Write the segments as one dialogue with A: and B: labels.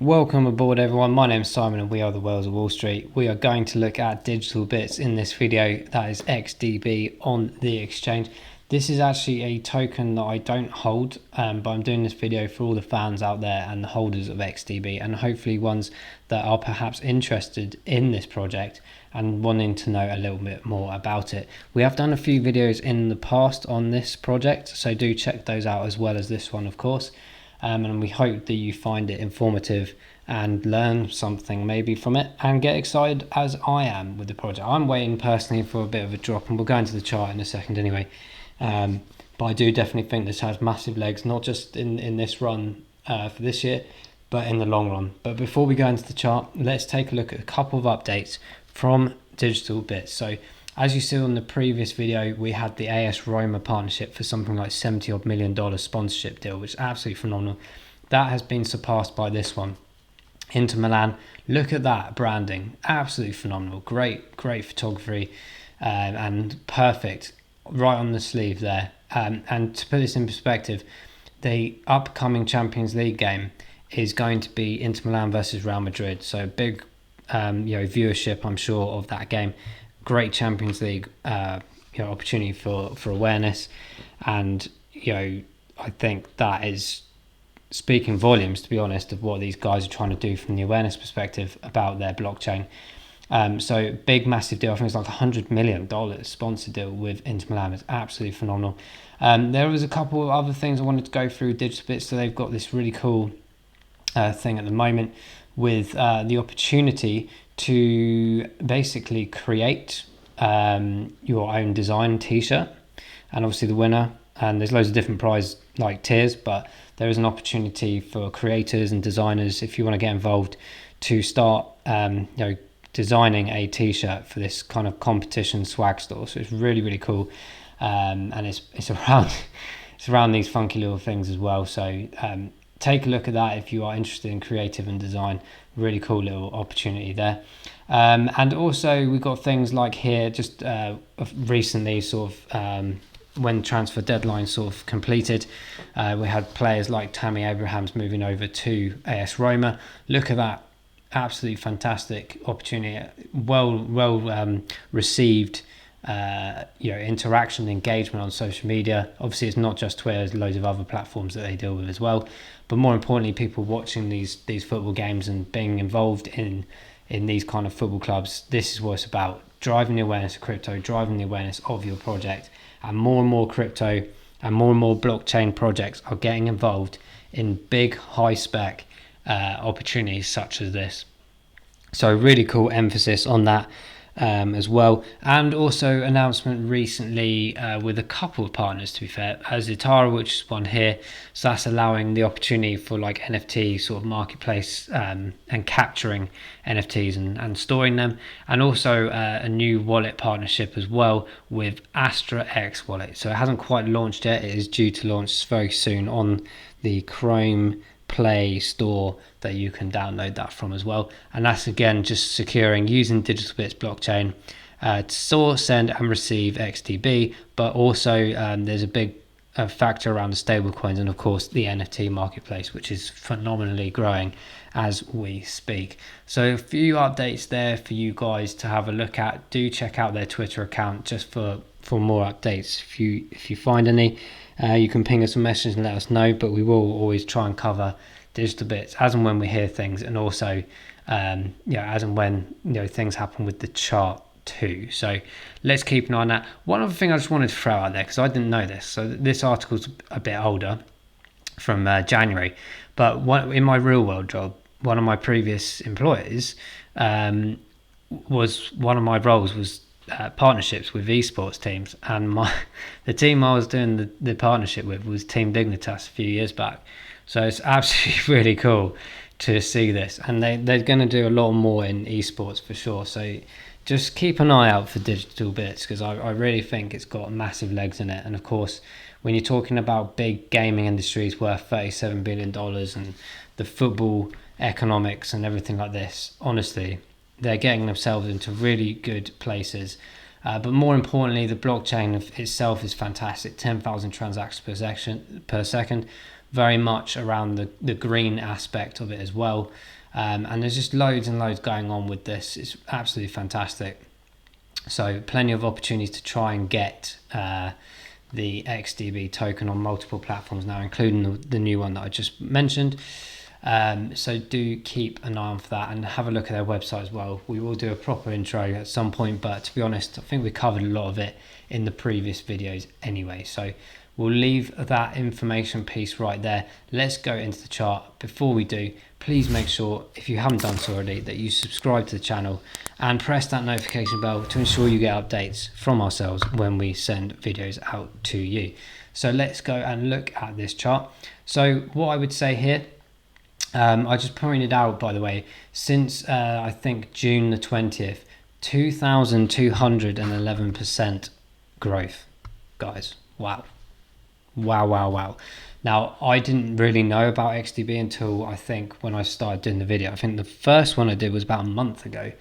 A: Welcome aboard everyone, my name is Simon and we are the Whales of Wall Street. We are going to look at digital bits in this video, that is XDB on the exchange. This is actually a token that I don't hold, but I'm doing this video for all the fans out there and the holders of XDB, and hopefully ones that are perhaps interested in this project and wanting to know a little bit more about it. We have done a few videos in the past on this project, so do check those out as well as this one of course. And we hope that you find it informative and learn something maybe from it and get excited as I am with the project. I'm waiting personally for a bit of a drop, and we'll go into the chart in a second anyway. But I do definitely think this has massive legs, not just in this run for this year, but in the long run. But before we go into the chart, let's take a look at a couple of updates from Digital Bits. So as you saw in the previous video, we had the AS Roma partnership for something like $70 odd million sponsorship deal, which is absolutely phenomenal. That has been surpassed by this one. Inter Milan, look at that branding, absolutely phenomenal. Great photography and perfect right on the sleeve there. And to put this in perspective, the upcoming Champions League game is going to be Inter Milan versus Real Madrid. So big viewership, I'm sure, of that game. Great Champions League opportunity for awareness, and I think that is speaking volumes, to be honest, of what these guys are trying to do from the awareness perspective about their blockchain. So big massive deal. I think it's like $100 million sponsor deal with Inter Milan. It's absolutely phenomenal. There was a couple of other things I wanted to go through Digital Bits. So they've got this really cool thing at the moment with the opportunity to basically create your own design t-shirt, and obviously the winner, and there's loads of different prize like tiers, but there is an opportunity for creators and designers, if you want to get involved, to start designing a t-shirt for this kind of competition swag store. So it's really cool, and it's around these funky little things as well. So take a look at that if you are interested in creative and design. Really cool little opportunity there. And also we've got things like here, just recently sort of when transfer deadline sort of completed, we had players like Tammy Abrahams moving over to AS Roma. Look at that, absolutely fantastic opportunity. Well received interaction and engagement on social media. Obviously it's not just Twitter, there's loads of other platforms that they deal with as well, but more importantly, people watching these football games and being involved in these kind of football clubs. This is what it's about: driving the awareness of crypto, driving the awareness of your project. And more crypto and more blockchain projects are getting involved in big high spec opportunities such as this. So really cool emphasis on that as well. And also announcement recently with a couple of partners, to be fair, Zitara, which is one here, so that's allowing the opportunity for like NFT sort of marketplace and capturing NFTs and storing them, and also a new wallet partnership as well with Astra X wallet. So it hasn't quite launched yet, it is due to launch very soon on the Chrome Play Store that you can download that from as well. And that's again just securing using Digital Bits blockchain to store, send and receive XDB, but also there's a big factor around the stable coins and of course the NFT marketplace, which is phenomenally growing as we speak. So a few updates there for you guys to have a look at. Do check out their Twitter account just for more updates. If you find any, you can ping us a message and let us know, but we will always try and cover Digital Bits as and when we hear things, and also as and when things happen with the chart too. So let's keep an eye on that. One other thing I just wanted to throw out there, because I didn't know this, so this article's a bit older, from January, but in my real world job, one of my previous employers was one of my roles was partnerships with esports teams, and the team I was doing the partnership with was Team Dignitas a few years back. So it's absolutely really cool to see this, and they're going to do a lot more in esports for sure. So just keep an eye out for Digital Bits, because I really think it's got massive legs in it. And of course, when you're talking about big gaming industries worth $37 billion and the football economics and everything like this, honestly, they're getting themselves into really good places. But more importantly, the blockchain itself is fantastic. 10,000 transactions per second. very much around the green aspect of it as well. And there's just loads and loads going on with this. It's absolutely fantastic. So plenty of opportunities to try and get the XDB token on multiple platforms now, including the new one that I just mentioned. So do keep an eye on for that, and have a look at their website as well. We will do a proper intro at some point, but to be honest, I think we covered a lot of it in the previous videos anyway. So we'll leave that information piece right there. Let's go into the chart. Before we do, please make sure, if you haven't done so already, that you subscribe to the channel and press that notification bell to ensure you get updates from ourselves when we send videos out to you. So let's go and look at this chart. So what I would say here, I just pointed out, by the way, since I think June the 20th, 2,211% growth, guys. Wow. Wow. Now, I didn't really know about XDB until I think when I started doing the video. I think the first one I did was about a month ago,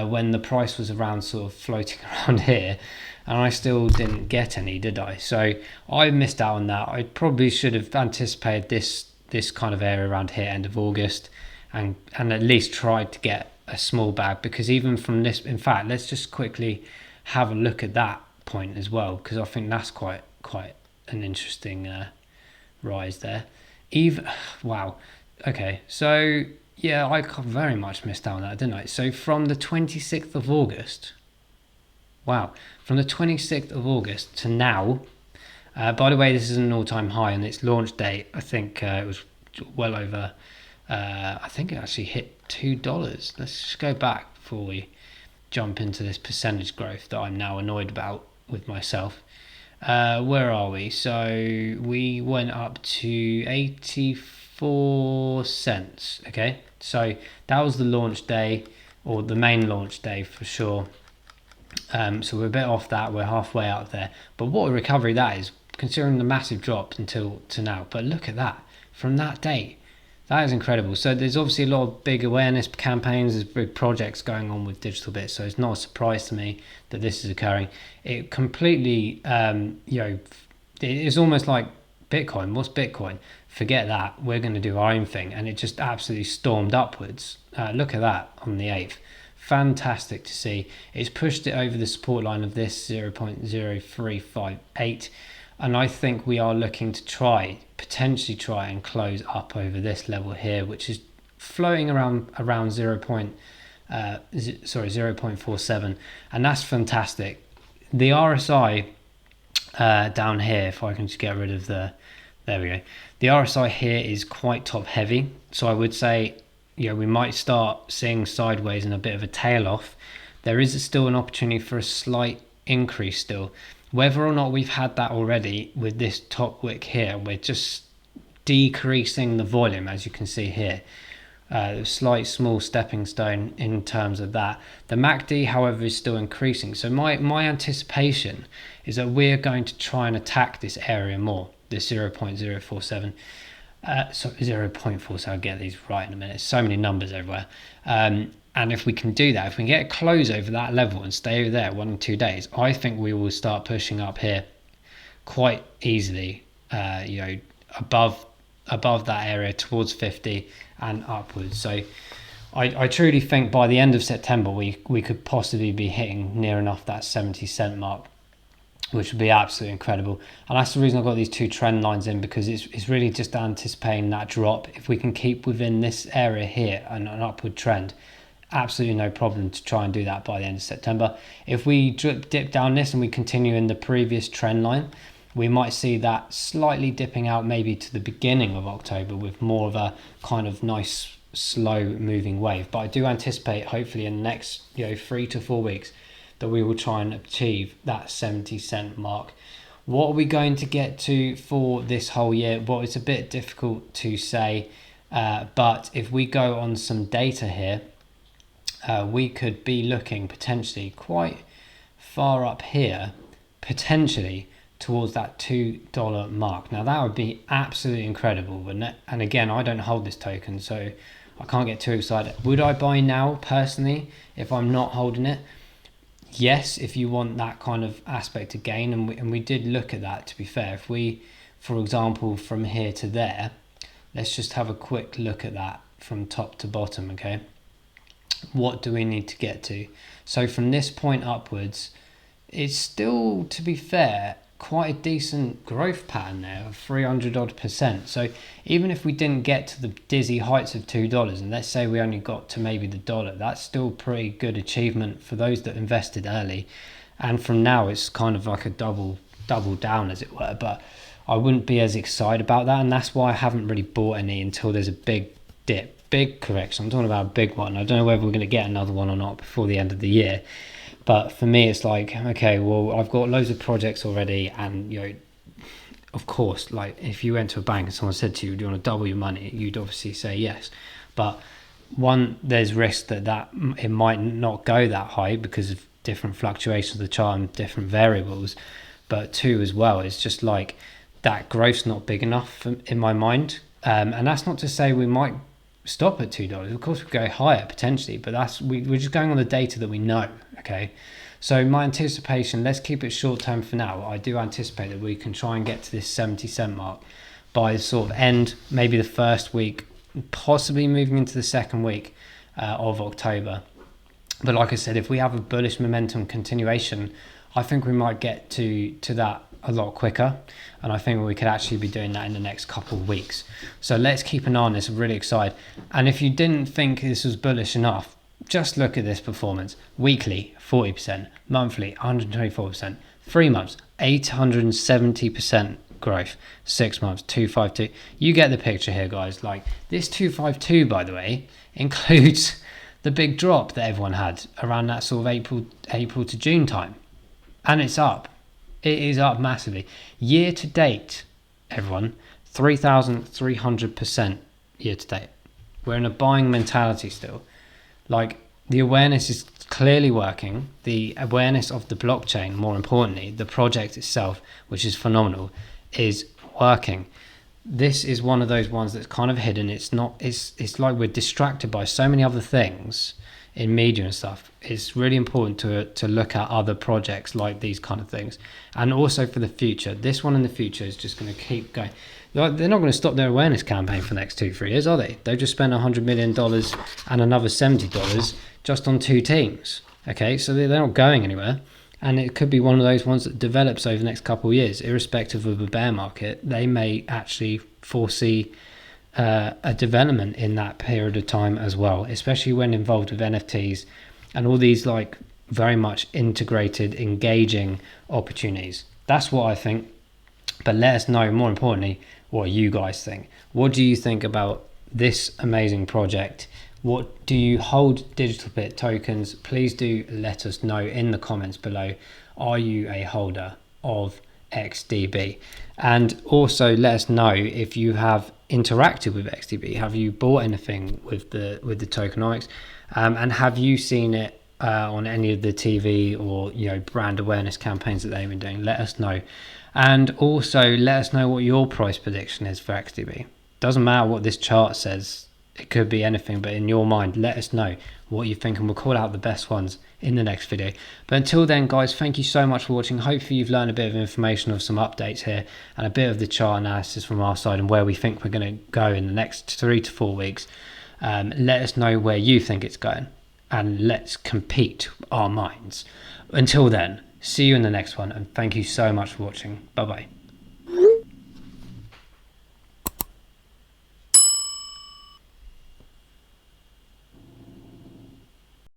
A: when the price was around sort of floating around here, and I still didn't get any, did I? So I missed out on that. I probably should have anticipated this kind of area around here, end of August, and at least tried to get a small bag, because even from this, in fact, let's just quickly have a look at that point as well, because I think that's quite an interesting rise there. Wow. Okay, so yeah, I very much missed out on that, didn't I? So from the 26th of August, wow, from the 26th of August to now, by the way, this is an all-time high, and its launch date, I think it was well over, I think it actually hit $2. Let's just go back before we jump into this percentage growth that I'm now annoyed about with myself. Where are we? So we went up to 84 cents. Okay, so that was the launch day, or the main launch day for sure. So we're a bit off that, we're halfway out there, but what a recovery that is, considering the massive drop until to now. But look at that, from that date, that is incredible. So there's obviously a lot of big awareness campaigns, there's big projects going on with DigitalBits, so it's not a surprise to me that this is occurring. It completely, it's almost like Bitcoin. What's Bitcoin? Forget that, we're going to do our own thing, and it just absolutely stormed upwards. Look at that on the 8th. Fantastic to see. It's pushed it over the support line of this 0.0358, and I think we are looking to potentially try and close up over this level here, which is floating around 0.47, and that's fantastic. The RSI down here, if I can just get rid of there we go. The RSI here is quite top heavy, so I would say, we might start seeing sideways and a bit of a tail off. There is still an opportunity for a slight increase still. Whether or not we've had that already with this top wick here, we're just decreasing the volume, as you can see here. A slight small stepping stone in terms of that. The MACD, however, is still increasing. So my anticipation is that we're going to try and attack this area more, this 0.047. So 0.4, I'll get these right in a minute. So many numbers everywhere. And if we can do that, if we can get a close over that level and stay there 1 or 2 days, I think we will start pushing up here quite easily, above that area towards 50 and upwards. So I truly think by the end of September we could possibly be hitting near enough that 70-cent mark, which would be absolutely incredible. And that's the reason I've got these two trend lines in, because it's really just anticipating that drop. If we can keep within this area here and an upward trend, absolutely no problem to try and do that by the end of September. If we dip down this and we continue in the previous trend line, we might see that slightly dipping out maybe to the beginning of October with more of a kind of nice slow moving wave. But I do anticipate, hopefully in the next 3 to 4 weeks, that we will try and achieve that 70-cent mark. What are we going to get to for this whole year? Well, it's a bit difficult to say, but if we go on some data here, we could be looking potentially quite far up here, potentially towards that $2 mark. Now that would be absolutely incredible, wouldn't it? And again, I don't hold this token, so I can't get too excited. Would I buy now personally if I'm not holding it? Yes, if you want that kind of aspect to gain, and we did look at that, to be fair. If we for example, from here to there, let's just have a quick look at that from top to bottom, okay? What do we need to get to? So from this point upwards, it's still, to be fair, quite a decent growth pattern there of 300 odd percent. So even if we didn't get to the dizzy heights of $2, and let's say we only got to maybe the dollar, that's still pretty good achievement for those that invested early. And from now, it's kind of like a double down, as it were. But I wouldn't be as excited about that, and that's why I haven't really bought any until there's a big dip, big correction. I'm talking about a big one. I don't know whether we're going to get another one or not before the end of the year. But for me, it's like, okay, well, I've got loads of projects already, and you know, of course, like if you went to a bank and someone said to you, do you want to double your money, you'd obviously say yes. But one, there's risk that it might not go that high because of different fluctuations of the chart and different variables. But two, as well, it's just like that growth's not big enough in my mind. And that's not to say we might stop at $2. Of course, we go higher potentially, but we're just going on the data that we know. Okay, so my anticipation, let's keep it short term for now. I do anticipate that we can try and get to this 70-cent mark by the sort of end, maybe the first week, possibly moving into the second week of October. But like I said, if we have a bullish momentum continuation, I think we might get to that a lot quicker, and I think we could actually be doing that in the next couple of weeks. So let's keep an eye on this. I'm really excited. And if you didn't think this was bullish enough, just look at this performance. Weekly 40%, monthly 124%, 3 months 870% growth, 6 months 252. You get the picture here, guys. Like this 252, by the way, includes the big drop that everyone had around that sort of April to June time, and it's up. It is up massively. Year to date, everyone, 3,300% year to date. We're in a buying mentality still. Like, the awareness is clearly working. The awareness of the blockchain, more importantly, the project itself, which is phenomenal, is working. This is one of those ones that's kind of hidden. It's like we're distracted by so many other things in media and stuff. It's really important to look at other projects like these kind of things. And also for the future, this one in the future is just going to keep going. They're not going to stop their awareness campaign for the next 2-3 years, are they? They've just spent $100 million and another $70 just on 2 teams. Okay, so they're not going anywhere. And it could be one of those ones that develops over the next couple of years, irrespective of a bear market. They may actually foresee a development in that period of time as well, especially when involved with NFTs and all these like very much integrated, engaging opportunities. That's what I think. But let us know, more importantly, what you guys think. What do you think about this amazing project? What do you hold DigitalBit tokens? Please do let us know in the comments below. Are you a holder of XDB? And also let us know if you have interacted with XDB. Have you bought anything with the tokenomics? And have you seen it on any of the TV or brand awareness campaigns that they've been doing? Let us know. And also let us know what your price prediction is for XDB. Doesn't matter what this chart says. It could be anything, but in your mind, let us know what you think, and we'll call out the best ones in the next video. But until then, guys, thank you so much for watching. Hopefully you've learned a bit of information of some updates here and a bit of the chart analysis from our side and where we think we're going to go in the next 3 to 4 weeks. Let us know where you think it's going, and let's compete our minds. Until then, see you in the next one, and thank you so much for watching. Bye bye.